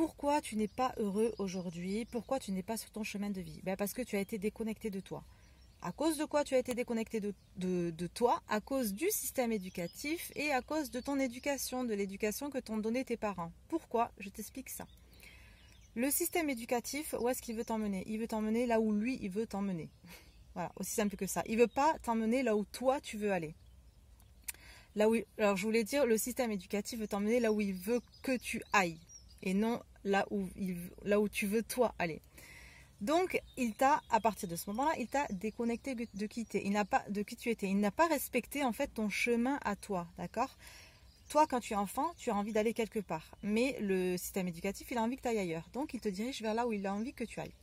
pourquoi tu n'es pas heureux aujourd'hui? Pourquoi tu n'es pas sur ton chemin de vie? Ben parce que tu as été déconnecté de toi. À cause de quoi tu as été déconnecté de toi? À cause du système éducatif et à cause de ton éducation, de l'éducation que t'ont donné tes parents. Pourquoi? Je t'explique ça. Le système éducatif, où est-ce qu'il veut t'emmener? Il veut t'emmener là où lui, il veut t'emmener. Voilà, aussi simple que ça. Il ne veut pas t'emmener là où toi, tu veux aller. Alors, je voulais dire, le système éducatif veut t'emmener là où il veut que tu ailles. Et non là où tu veux toi aller. Donc, à partir de ce moment-là, il t'a déconnecté de qui tu étais. Il n'a pas respecté en fait ton chemin à toi, d'accord? Toi, quand tu es enfant, tu as envie d'aller quelque part. Mais le système éducatif, il a envie que tu ailles ailleurs. Donc, il te dirige vers là où il a envie que tu ailles.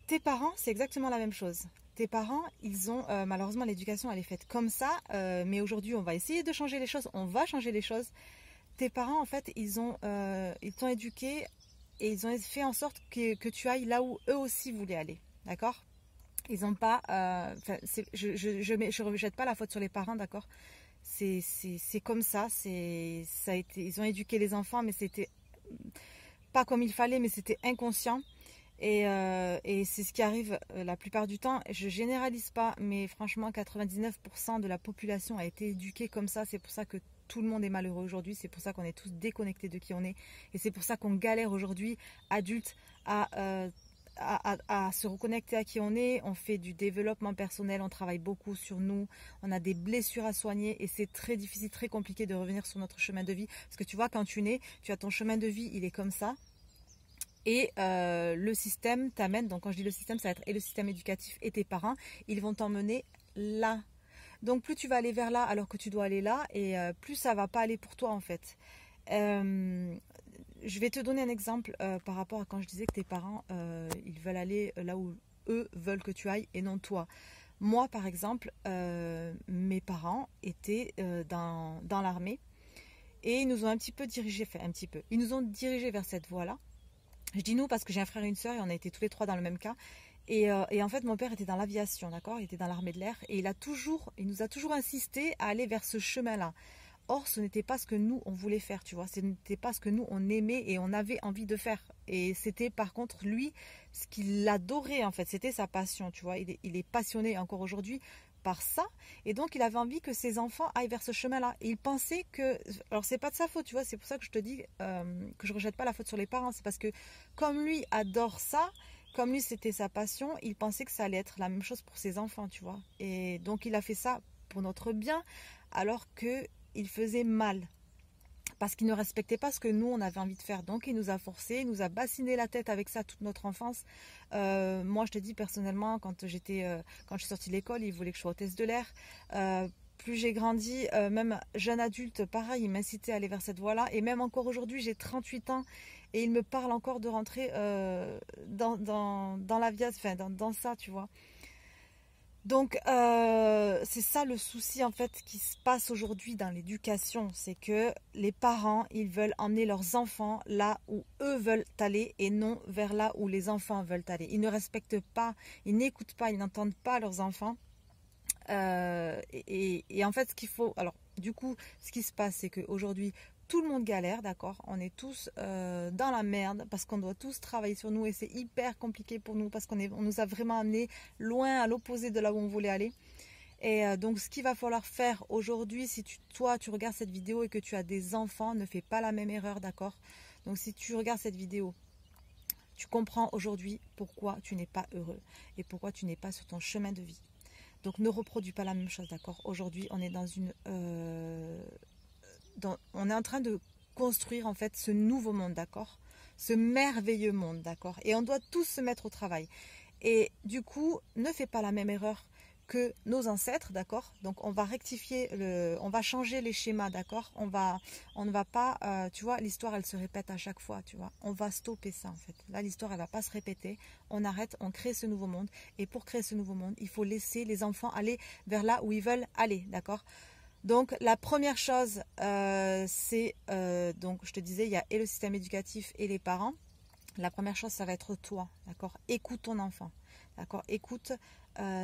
Tes parents, c'est exactement la même chose. Tes parents, ils ont, malheureusement, l'éducation, elle est faite comme ça. Mais aujourd'hui, on va essayer de changer les choses. On va changer les choses. Tes parents, en fait, ils t'ont éduqué et ils ont fait en sorte que tu ailles là où eux aussi voulaient aller. D'accord? Ils n'ont pas... je ne rejette pas la faute sur les parents, d'accord? C'est comme ça. Ils ont éduqué les enfants, mais c'était pas comme il fallait, mais c'était inconscient. Et c'est ce qui arrive la plupart du temps. Je généralise pas, mais franchement, 99% de la population a été éduquée comme ça. C'est pour ça que tout le monde est malheureux aujourd'hui. C'est pour ça qu'on est tous déconnectés de qui on est. Et c'est pour ça qu'on galère aujourd'hui, adultes, à se reconnecter à qui on est. On fait du développement personnel, on travaille beaucoup sur nous. On a des blessures à soigner et c'est très difficile, très compliqué de revenir sur notre chemin de vie. Parce que tu vois, quand tu nais, tu as ton chemin de vie, il est comme ça. Et le système t'amène, donc quand je dis le système, ça va être et le système éducatif et tes parents, ils vont t'emmener là. Donc plus tu vas aller vers là alors que tu dois aller là, et plus ça va pas aller pour toi en fait. Je vais te donner un exemple par rapport à quand je disais que tes parents, ils veulent aller là où eux veulent que tu ailles et non toi. Moi par exemple, mes parents étaient dans l'armée et ils nous ont un petit peu dirigés, ils nous ont dirigés vers cette voie-là. Je dis nous parce que j'ai un frère et une sœur et on a été tous les trois dans le même cas. Et en fait, mon père était dans l'aviation, d'accord? Il était dans l'armée de l'air et il nous a toujours insisté à aller vers ce chemin-là. Or, ce n'était pas ce que nous, on voulait faire, tu vois. Ce n'était pas ce que nous, on aimait et on avait envie de faire. Et c'était par contre, lui, ce qu'il adorait, en fait. C'était sa passion, tu vois. Il est passionné encore aujourd'hui par ça. Et donc, il avait envie que ses enfants aillent vers ce chemin-là. Et il pensait que... Alors, c'est pas de sa faute, tu vois. C'est pour ça que je te dis que je rejette pas la faute sur les parents. C'est parce que comme lui adore ça, comme lui, c'était sa passion, il pensait que ça allait être la même chose pour ses enfants, tu vois. Et donc, il a fait ça pour notre bien, alors que il faisait mal parce qu'il ne respectait pas ce que nous on avait envie de faire. Donc il nous a forcé, il nous a bassiné la tête avec ça toute notre enfance. Moi je te dis personnellement, quand je suis sortie de l'école, il voulait que je sois hôtesse de l'air. Plus j'ai grandi, même jeune adulte, pareil, il m'incitait à aller vers cette voie-là. Et même encore aujourd'hui, j'ai 38 ans et il me parle encore de rentrer dans la vie, enfin dans ça, tu vois. Donc, c'est ça le souci en fait qui se passe aujourd'hui dans l'éducation, c'est que les parents, ils veulent emmener leurs enfants là où eux veulent aller et non vers là où les enfants veulent aller. Ils ne respectent pas, ils n'écoutent pas, ils n'entendent pas leurs enfants. Et en fait, alors du coup, ce qui se passe, c'est qu'aujourd'hui, tout le monde galère, d'accord? On est tous dans la merde parce qu'on doit tous travailler sur nous et c'est hyper compliqué pour nous parce on nous a vraiment amenés loin à l'opposé de là où on voulait aller. Et donc, ce qu'il va falloir faire aujourd'hui, si toi, tu regardes cette vidéo et que tu as des enfants, ne fais pas la même erreur, d'accord? Donc, si tu regardes cette vidéo, tu comprends aujourd'hui pourquoi tu n'es pas heureux et pourquoi tu n'es pas sur ton chemin de vie. Donc, ne reproduis pas la même chose, d'accord? Aujourd'hui, on est on est en train de construire en fait ce nouveau monde, d'accord? Ce merveilleux monde, d'accord? Et on doit tous se mettre au travail. Et du coup, ne fais pas la même erreur que nos ancêtres, d'accord? Donc on va rectifier, on va changer les schémas, d'accord? On ne va pas, tu vois, l'histoire elle se répète à chaque fois, tu vois? On va stopper ça en fait. Là l'histoire elle va pas se répéter. On arrête, on crée ce nouveau monde. Et pour créer ce nouveau monde, il faut laisser les enfants aller vers là où ils veulent aller, d'accord? Donc la première chose, c'est, donc je te disais, il y a et le système éducatif et les parents. La première chose, ça va être toi, d'accord? Écoute ton enfant, d'accord? Écoute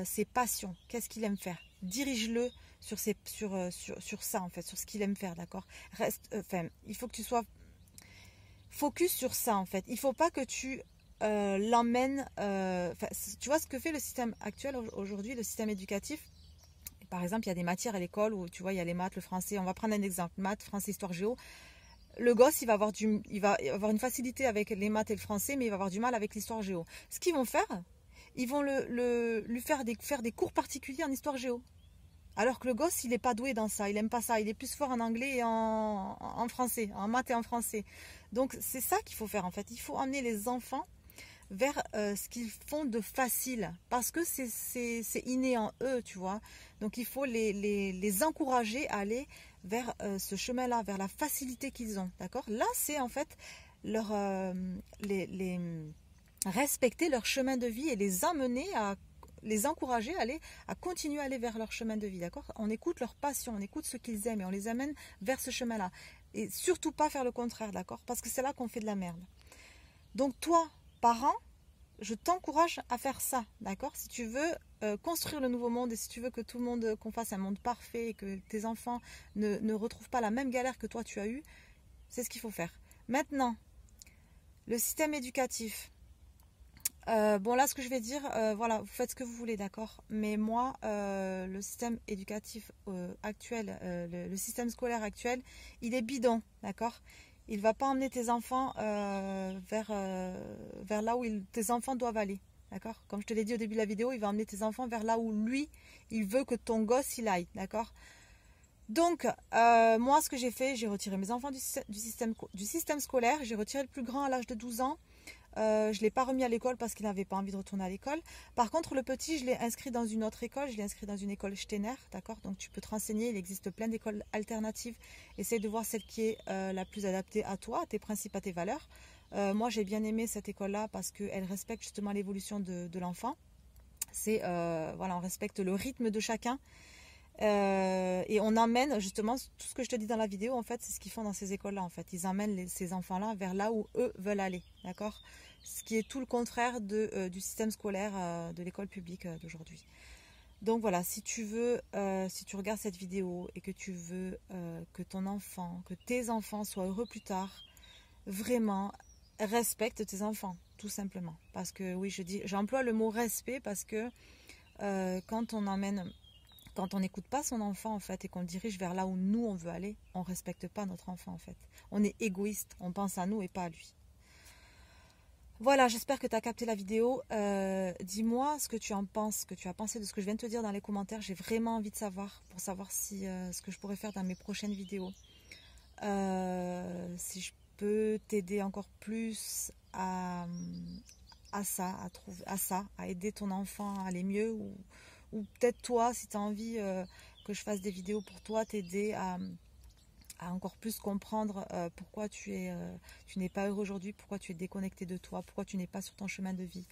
ses passions, qu'est-ce qu'il aime faire? Dirige-le sur ça, en fait, sur ce qu'il aime faire, d'accord? Il faut que tu sois focus sur ça en fait. Il faut pas que tu l'emmènes... tu vois ce que fait le système actuel aujourd'hui, le système éducatif. Par exemple, il y a des matières à l'école où tu vois, il y a les maths, le français. On va prendre un exemple, maths, français, histoire, géo. Le gosse, il va avoir une facilité avec les maths et le français, mais il va avoir du mal avec l'histoire géo. Ce qu'ils vont faire, ils vont lui faire des cours particuliers en histoire géo. Alors que le gosse, il n'est pas doué dans ça, il n'aime pas ça. Il est plus fort en anglais et en français, en maths et en français. Donc, c'est ça qu'il faut faire en fait. Il faut emmener les enfants vers ce qu'ils font de facile, parce que c'est inné en eux, tu vois. Donc il faut les encourager à aller vers ce chemin-là, vers la facilité qu'ils ont, d'accord. Là, c'est en fait les respecter leur chemin de vie et les amener à les encourager à continuer à aller vers leur chemin de vie, d'accord. On écoute leur passion, on écoute ce qu'ils aiment et on les amène vers ce chemin-là. Et surtout pas faire le contraire, d'accord, parce que c'est là qu'on fait de la merde. Donc toi, parent, je t'encourage à faire ça, d'accord. Si tu veux construire le nouveau monde et si tu veux que tout le monde, qu'on fasse un monde parfait et que tes enfants ne retrouvent pas la même galère que toi tu as eue, c'est ce qu'il faut faire. Maintenant, le système éducatif. Bon là ce que je vais dire, voilà, vous faites ce que vous voulez, d'accord. Mais moi, le système éducatif actuel, le système scolaire actuel, il est bidon, d'accord. Il ne va pas emmener tes enfants vers là où tes enfants doivent aller. D'accord. Comme je te l'ai dit au début de la vidéo, il va emmener tes enfants vers là où lui, il veut que ton gosse il aille. D'accord. Donc, moi, ce que j'ai fait, j'ai retiré mes enfants du système scolaire. J'ai retiré le plus grand à l'âge de 12 ans. Je ne l'ai pas remis à l'école parce qu'il n'avait pas envie de retourner à l'école. Par contre, le petit, je l'ai inscrit dans une autre école. Je l'ai inscrit dans une école Steiner, d'accord. Donc, tu peux te renseigner. Il existe plein d'écoles alternatives. Essaye de voir celle qui est la plus adaptée à toi, à tes principes, à tes valeurs. Moi, j'ai bien aimé cette école-là parce qu'elle respecte justement l'évolution de l'enfant. Voilà, on respecte le rythme de chacun. Et on emmène justement tout ce que je te dis dans la vidéo, en fait, c'est ce qu'ils font dans ces écoles-là. En fait, ils emmènent ces enfants-là vers là où eux veulent aller, d'accord. Ce qui est tout le contraire du système scolaire de l'école publique d'aujourd'hui. Donc voilà, si tu veux, si tu regardes cette vidéo et que tu veux que ton enfant, que tes enfants soient heureux plus tard, vraiment respecte tes enfants, tout simplement. Parce que oui, j'emploie le mot respect parce que quand on n'écoute pas son enfant en fait et qu'on le dirige vers là où nous on veut aller, on ne respecte pas notre enfant en fait. On est égoïste, on pense à nous et pas à lui. Voilà, j'espère que tu as capté la vidéo. Dis-moi ce que tu en penses, ce que tu as pensé de ce que je viens de te dire dans les commentaires. J'ai vraiment envie de savoir, pour savoir si ce que je pourrais faire dans mes prochaines vidéos. Si je peux t'aider encore plus à aider ton enfant à aller mieux, ou peut-être toi, si tu as envie que je fasse des vidéos pour toi, t'aider à encore plus comprendre pourquoi tu n'es pas heureux aujourd'hui, pourquoi tu es déconnecté de toi, pourquoi tu n'es pas sur ton chemin de vie.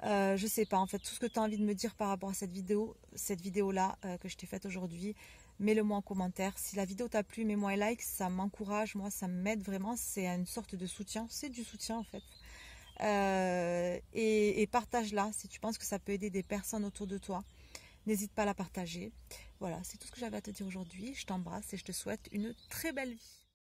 Je sais pas, en fait, tout ce que tu as envie de me dire par rapport à cette vidéo-là que je t'ai faite aujourd'hui, mets-le-moi en commentaire. Si la vidéo t'a plu, mets-moi un like, ça m'encourage, moi ça m'aide vraiment, c'est une sorte de soutien, c'est du soutien en fait. Et partage-la si tu penses que ça peut aider des personnes autour de toi. N'hésite pas à la partager. Voilà, c'est tout ce que j'avais à te dire aujourd'hui. Je t'embrasse et je te souhaite une très belle vie.